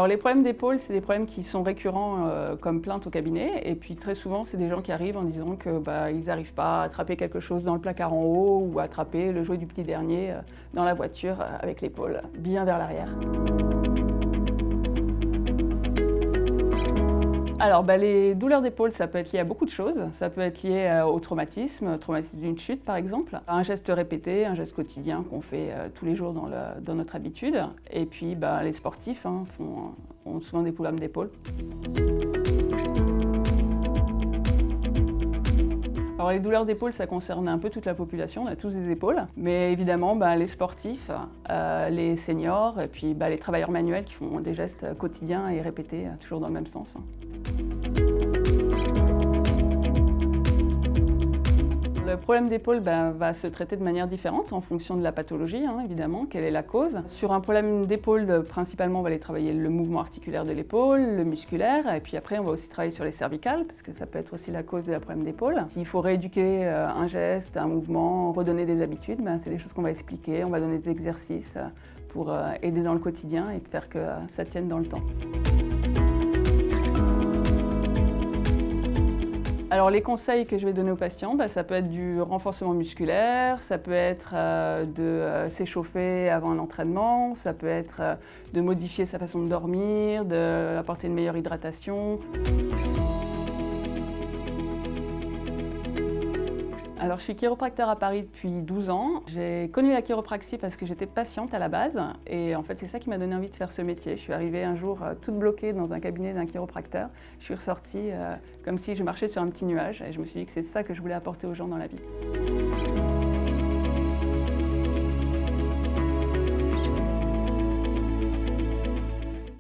Alors les problèmes d'épaule, c'est des problèmes qui sont récurrents comme plainte au cabinet. Et puis très souvent, c'est des gens qui arrivent en disant que ils n'arrivent pas à attraper quelque chose dans le placard en haut ou à attraper le jouet du petit dernier dans la voiture avec l'épaule bien vers l'arrière. Alors les douleurs d'épaule, ça peut être lié à beaucoup de choses. Ça peut être lié au traumatisme d'une chute par exemple, à un geste répété, un geste quotidien qu'on fait tous les jours dans notre habitude. Et puis les sportifs ont souvent des problèmes d'épaule. Alors les douleurs d'épaule, ça concerne un peu toute la population, on a tous des épaules. Mais évidemment, les sportifs, les seniors et puis les travailleurs manuels qui font des gestes quotidiens et répétés, toujours dans le même sens. Le problème d'épaule va se traiter de manière différente en fonction de la pathologie, évidemment, quelle est la cause. Sur un problème d'épaule, principalement, on va aller travailler le mouvement articulaire de l'épaule, le musculaire, et puis après, on va aussi travailler sur les cervicales, parce que ça peut être aussi la cause de la problème d'épaule. S'il faut rééduquer un geste, un mouvement, redonner des habitudes, c'est des choses qu'on va expliquer, on va donner des exercices pour aider dans le quotidien et faire que ça tienne dans le temps. Alors les conseils que je vais donner aux patients, ça peut être du renforcement musculaire, ça peut être de s'échauffer avant un entraînement, ça peut être de modifier sa façon de dormir, d'apporter une meilleure hydratation. Alors je suis chiropracteur à Paris depuis 12 ans. J'ai connu la chiropraxie parce que j'étais patiente à la base et en fait c'est ça qui m'a donné envie de faire ce métier. Je suis arrivée un jour toute bloquée dans un cabinet d'un chiropracteur. Je suis ressortie comme si je marchais sur un petit nuage et je me suis dit que c'est ça que je voulais apporter aux gens dans la vie.